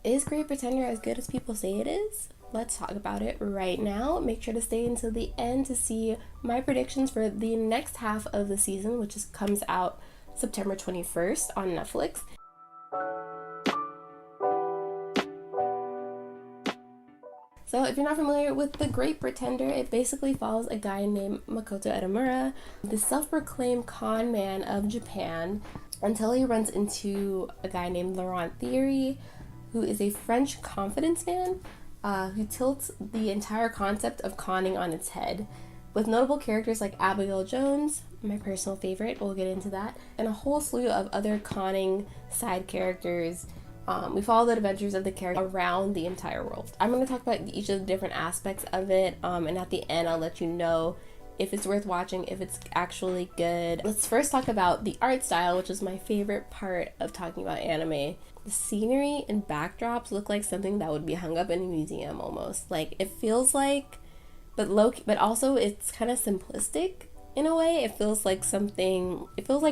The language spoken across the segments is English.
Is Great Pretender as good as people say it is? Let's talk about it right now. Make sure to stay until the end to see my predictions for the next half of the season, which comes out September 21st on Netflix. So if you're not familiar with The Great Pretender, it basically follows a guy named Makoto Edamura, the self-proclaimed con man of Japan, until he runs into a guy named Laurent Thierry, who is a French confidence man who tilts the entire concept of conning on its head. With notable characters like Abigail Jones, my personal favorite, we'll get into that, and a whole slew of other conning side characters. We follow the adventures of the character around the entire world. I'm going to talk about each of the different aspects of it, and at the end I'll let you know if it's worth watching, if it's actually good. Let's first talk about the art style, which is my favorite part of talking about anime. The scenery and backdrops look like something that would be hung up in a museum almost. Like, it feels like, but also it's kind of simplistic in a way. It feels like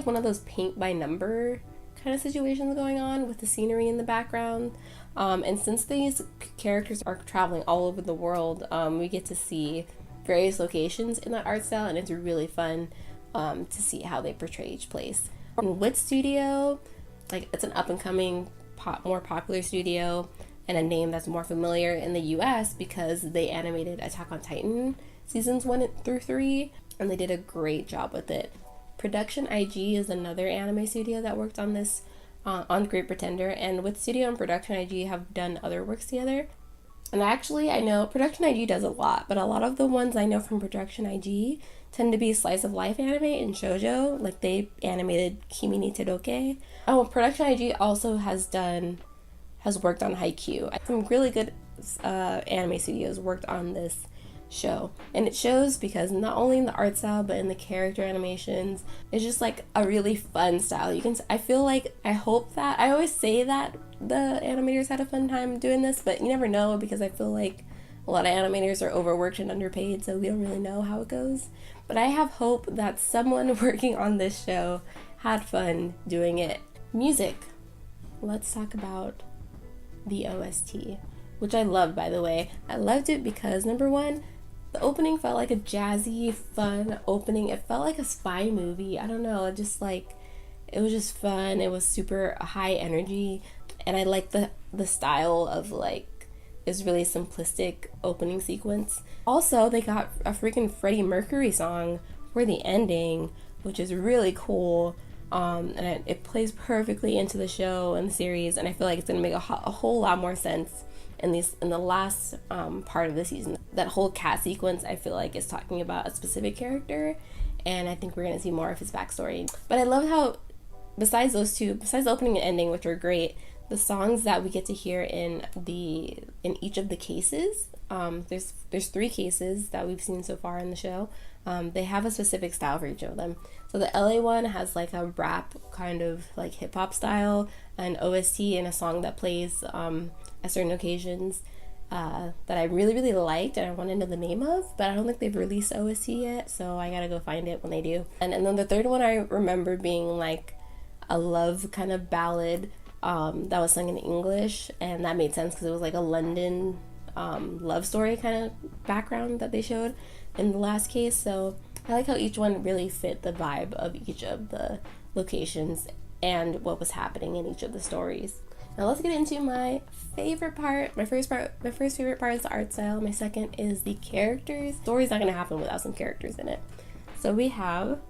one of those paint by number kind of situations going on with the scenery in the background. And since these characters are traveling all over the world, we get to see various locations in that art style, and it's really fun to see how they portray each place. And Wit Studio, like, it's an up-and-coming, more popular studio, and a name that's more familiar in the US because they animated Attack on Titan seasons 1 through 3, and they did a great job with it. Production IG is another anime studio that worked on this, on Great Pretender, and Wit Studio and Production IG have done other works together. And actually, I know Production IG does a lot, but a lot of the ones I know from Production IG tend to be slice of life anime and shoujo, like they animated Kimi ni Todoke. Oh, Production IG also has worked on Haikyuu. Some really good anime studios worked on this show, and it shows because not only in the art style but in the character animations, it's just like a really fun style. I hope that I always say that the animators had a fun time doing this, but you never know because I feel like a lot of animators are overworked and underpaid, so we don't really know how it goes. But I have hope that someone working on this show had fun doing it. Music. Let's talk about the OST, which I loved, by the way. I loved it because, number one, the opening felt like a jazzy, fun opening. It felt like a spy movie. I don't know, it was just fun. It was super high energy, and I like the style of, like, this really simplistic opening sequence. Also, they got a freaking Freddie Mercury song for the ending, which is really cool. And it plays perfectly into the show and the series, and I feel like it's gonna make a whole lot more sense in the last part of the season. That whole cat sequence, I feel like, is talking about a specific character, and I think we're gonna see more of his backstory. But I love how, besides the opening and ending, which are great, the songs that we get to hear in each of the cases, there's 3 cases that we've seen so far in the show. They have a specific style for each of them. So the LA one has like a rap kind of like hip hop style, an OST, and a song that plays at certain occasions that I really, really liked and I want to know the name of, but I don't think they've released OST yet, so I gotta go find it when they do. And then the third one I remember being like a love kind of ballad that was sung in English, and that made sense because it was like a London love story kind of background that they showed in the last case. So I like how each one really fit the vibe of each of the locations and what was happening in each of the stories. Now let's get into my favorite part. My first favorite part is the art style. My second is the characters. The story's not going to happen without some characters in it. So we have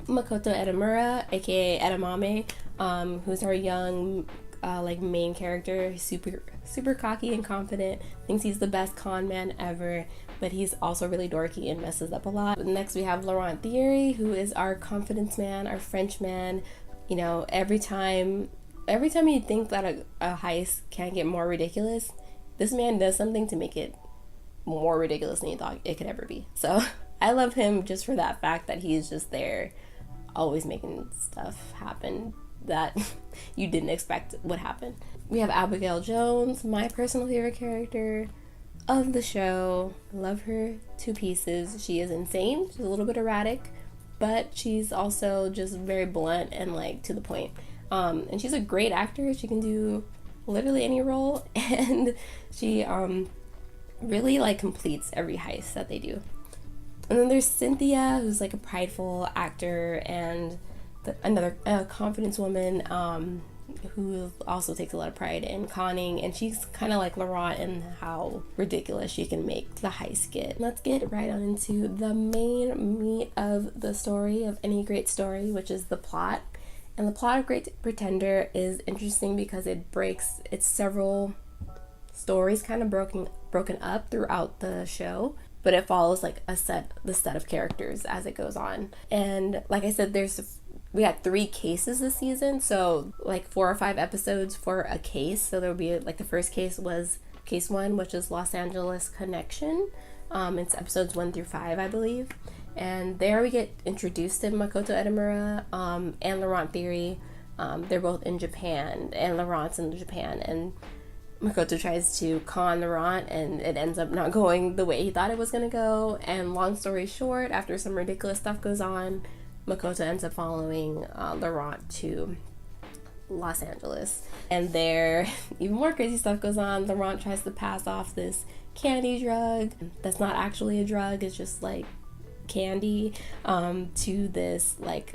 Makoto Edamura, aka Edamame, who's our young main character. He's super cocky and confident, thinks he's the best con man ever, but he's also really dorky and messes up a lot. Next we have Laurent Thierry, who is our confidence man, our French man. You know, every time you think that a heist can't get more ridiculous, this man does something to make it more ridiculous than you thought it could ever be. So I love him just for that fact that he's just there, always making stuff happen that you didn't expect would happen. We have Abigail Jones, my personal favorite character of the show. Love her to pieces. She is insane. She's a little bit erratic, but she's also just very blunt and like to the point. And she's a great actor. She can do literally any role, and she really like completes every heist that they do. And then there's Cynthia, who's like a prideful actor and another confidence woman who also takes a lot of pride in conning, and she's kind of like Laurent in how ridiculous she can make the heist get. Let's get right on into the main meat of the story, of any great story, which is the plot. And the plot of Great Pretender is interesting because it's several stories kind of broken up throughout the show, but it follows like the set of characters as it goes on. And like I said, we had 3 cases this season, so like 4 or 5 episodes for a case. So there would be like the first case was case 1, which is Los Angeles Connection. It's episodes 1 through 5, I believe. And there we get introduced to Makoto Edamura and Laurent Theory. They're both in Japan, and Laurent's in Japan, and Makoto tries to con Laurent, and it ends up not going the way he thought it was going to go. And long story short, after some ridiculous stuff goes on, Makoto ends up following Laurent to Los Angeles. And there, even more crazy stuff goes on. Laurent tries to pass off this candy drug that's not actually a drug, it's just like candy, to this like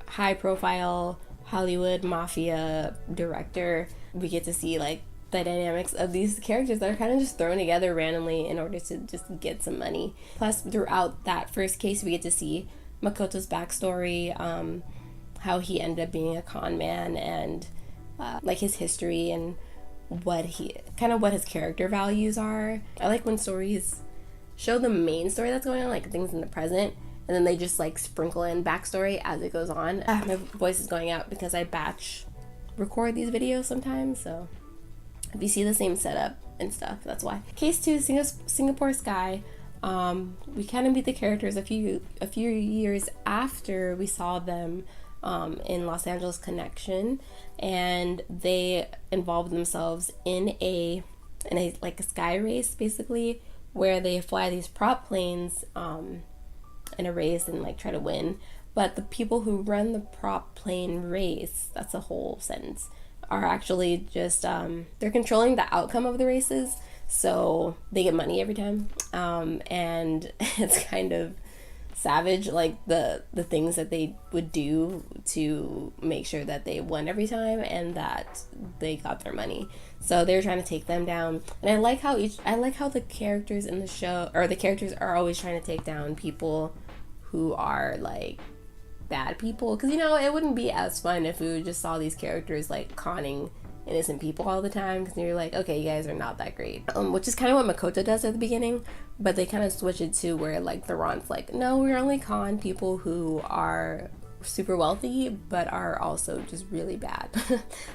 high profile Hollywood mafia director. We get to see like the dynamics of these characters that are kind of just thrown together randomly in order to just get some money. Plus, throughout that first case, we get to see Makoto's backstory, how he ended up being a con man, and like his history and what his character values are. I like when stories show the main story that's going on, like things in the present, and then they just like sprinkle in backstory as it goes on. My voice is going out because I batch record these videos sometimes, so if you see the same setup and stuff, that's why. Case 2, Singapore Sky. We kind of meet the characters a few years after we saw them in Los Angeles Connection, and they involved themselves in a like a sky race, basically, where they fly these prop planes in a race and like try to win. But the people who run the prop plane race, that's a whole sentence, are actually just they're controlling the outcome of the races, so they get money every time, and it's kind of savage, like the things that they would do to make sure that they won every time and that they got their money. So they're trying to take them down, and I like how the characters in the show, or the characters, are always trying to take down people who are like bad people, because it wouldn't be as fun if we just saw these characters like conning innocent people all the time, because you're like, okay, you guys are not that great, which is kind of what Makoto does at the beginning, but they kind of switch it to where like Laurent's like, no, we're only con people who are super wealthy but are also just really bad.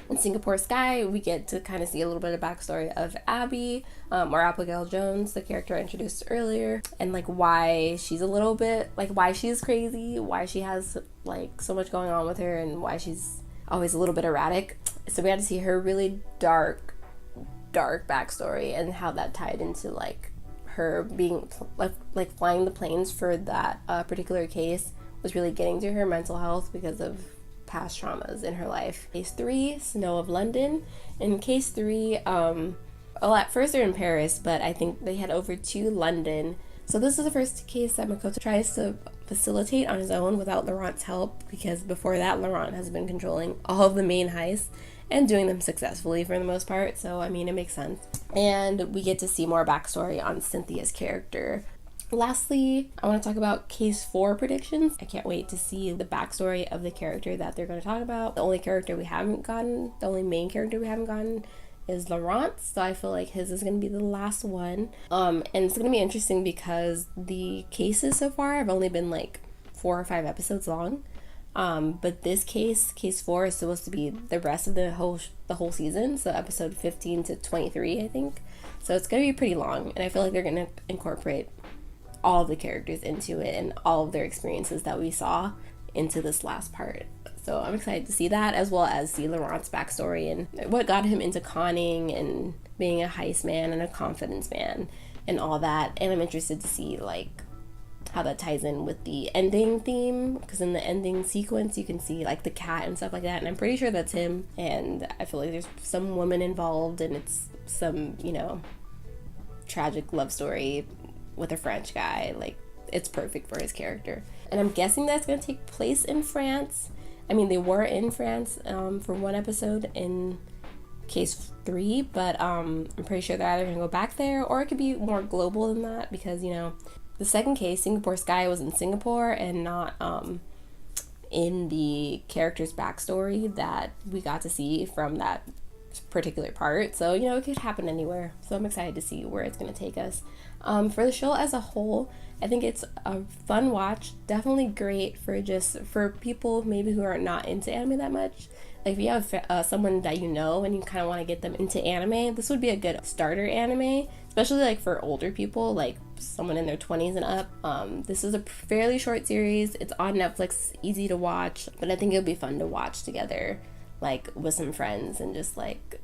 In Singapore Sky, we get to kind of see a little bit of backstory of Abby, or Abigail Jones, the character I introduced earlier, and like why she's a little bit like, why she's crazy, why she has like so much going on with her, and why she's always a little bit erratic. So we had to see her really dark backstory, and how that tied into like her being like flying the planes for that particular case was really getting to her mental health because of past traumas in her life. Case 3, Snow of London. In case 3, at first they're in Paris, but I think they head over to London. So this is the first case that Makoto tries to facilitate on his own without Laurent's help, because before that Laurent has been controlling all of the main heists and doing them successfully for the most part, so I mean it makes sense. And we get to see more backstory on Cynthia's character. Lastly, I want to talk about case 4 predictions. I can't wait to see the backstory of the character that they're going to talk about. The only main character we haven't gotten is Laurent, so I feel like his is going to be the last one. And it's going to be interesting because the cases so far have only been like 4 or 5 episodes long. But this case 4, is supposed to be the rest of the whole season, so episode 15 to 23, I think. So it's going to be pretty long, and I feel like they're going to incorporate all of the characters into it and all of their experiences that we saw into this last part. So I'm excited to see that, as well as see Laurent's backstory and what got him into conning and being a heist man and a confidence man and all that. And I'm interested to see like how that ties in with the ending theme, because in the ending sequence you can see like the cat and stuff like that, and I'm pretty sure that's him. And I feel like there's some woman involved, and it's some, you know, tragic love story with a French guy. Like, it's perfect for his character. And I'm guessing that's going to take place in France. I mean, they were in France for one episode in case 3, but I'm pretty sure they're either going to go back there, or it could be more global than that, because, you know, the second case, Singapore Sky, was in Singapore and not in the character's backstory that we got to see from that particular part. So, you know, it could happen anywhere. So I'm excited to see where it's going to take us. For the show as a whole, I think it's a fun watch. Definitely great for people maybe who are not into anime that much. Like, if you have someone that you know and you kind of want to get them into anime, this would be a good starter anime, especially like for older people, like someone in their 20s and up. This is a fairly short series. It's on Netflix, easy to watch, but I think it'll be fun to watch together, like with some friends, and just like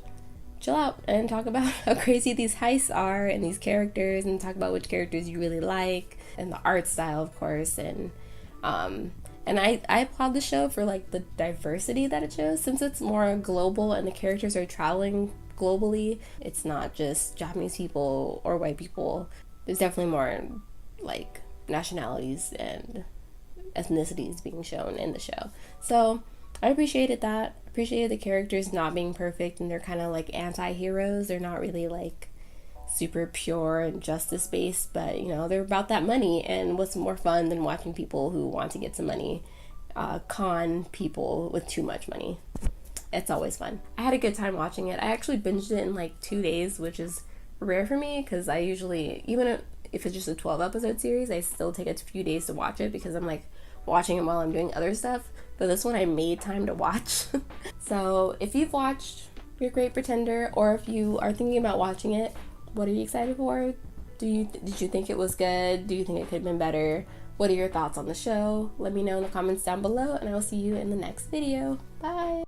chill out and talk about how crazy these heists are and these characters, and talk about which characters you really like, and the art style, of course. And I applaud the show for like the diversity that it shows, since it's more global and the characters are traveling globally. It's not just Japanese people or white people. There's definitely more like nationalities and ethnicities being shown in the show. So I appreciated that. Appreciated the characters not being perfect, and they're kind of like anti-heroes. They're not really like super pure and justice based, but you know, they're about that money, and what's more fun than watching people who want to get some money con people with too much money. It's always fun. I had a good time watching it. I actually binged it in like 2 days, which is rare for me, because I usually, even if it's just a 12 episode series, I still take a few days to watch it, because I'm like watching it while I'm doing other stuff. But this one I made time to watch. So if you've watched Your Great Pretender, or if you are thinking about watching it, what are you excited for? Did you think it was good? Do you think it could have been better? What are your thoughts on the show? Let me know in the comments down below, and I will see you in the next video. Bye!